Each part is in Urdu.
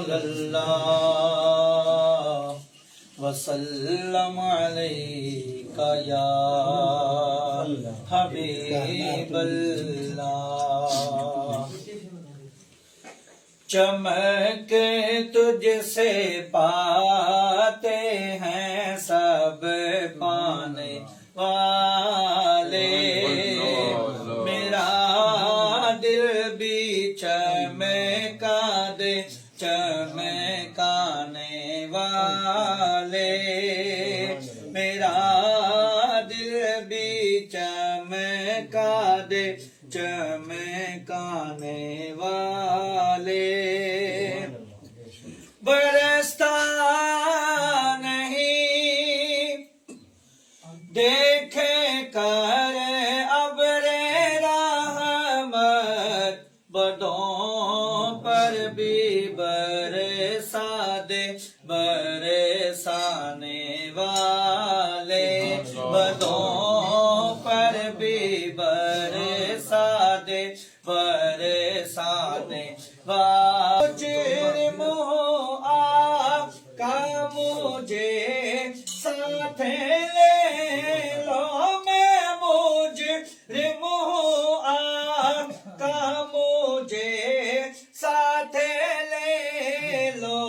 رسول اللہ وسلم علیک یا حبیب اللہ۔ چمک تجھ سے پاتے ہیں سب پانے والے، میرا دل بھی چمکا دے چمکانے والے، میرا دل بھی چمکا دے چمکانے والے۔ برستا نہیں دیکھے کر ابر رحمت، بدوں پر بھی برسا دے برسانے والے، بدوں پر بھی برسا دے برسانے والے۔ جرم ہو آپ کا مجھے ساتھ لے لو، میں مجرم ہوں آپ کا مجھے ساتھ لے لو،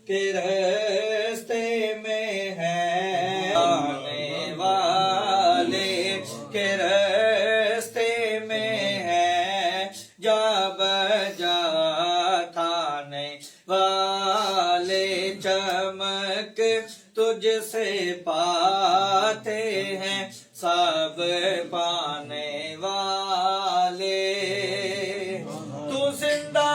کہ راستے میں ہے آنے والے، کہ راستے میں ہے جا بجا تھانے والے۔ چمک تجھ سے پاتے ہیں سب پانے والے، تو زندہ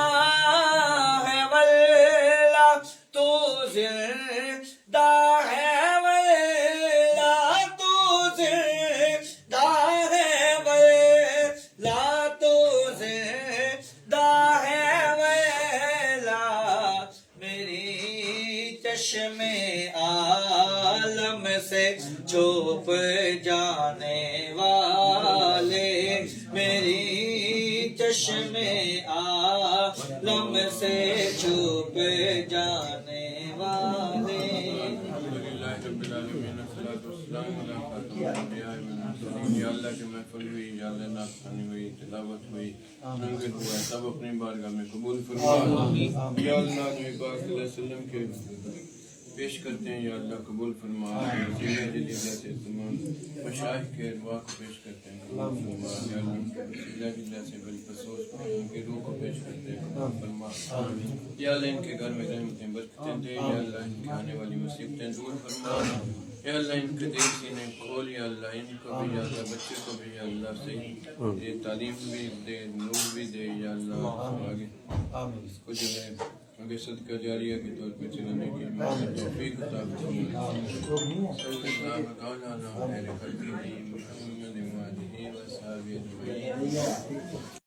ہے واللہ، تو زندہ ہے واللہ، تو زندہ ہے واللہ، تو زندہ ہے واللہ، میری چشم عالم سے چھپ جانے والے، میری چشم عالم سے چھپ جانے والے۔ الحمدللہ رب العالمین، والصلاۃ والسلام علی خاتم الانبیاء والمرسلین۔ یا اللہ کی محفل ہوئی، یا اللہ نعت خوانی ہوئی، تلاوت ہوئی، لنگر ہوا، سب اپنی بارگاہ میں قبول فرما۔ یا اللہ نبی پاک صلی اللہ علیہ وسلم کے پیش کرتے ہیں، یا اللہ قبول فرما۔ جلیلہ جلیلہ سے تمام مشائخ کے ارواح کو پیش کرتے ہیں، قبول فرما۔ یا اللہ جلیلہ جلیلہ سے بالخصوص ان کی روح کو پیش کرتے ہیں، قبول فرما۔ یا اللہ ان کے گھر میں رحمتیں برکتیں دے، یا اللہ ان کی آنے والی مصیبتیں دور فرما۔ یا اللہ ان کے دل سینے کھول، یا اللہ ان کو بھی، یا اللہ بچے کو بھی، یا اللہ صحیح تعلیم بھی دے، نور بھی دے، یا اللہ آگے اس کو جو ہے آگے صدقہ جاریہ کے طور پہ چلانے کی توفیق عطا فرما۔ صلی اللہ علیہ وسلم محمد وآلہ وصحبہ اجمعین۔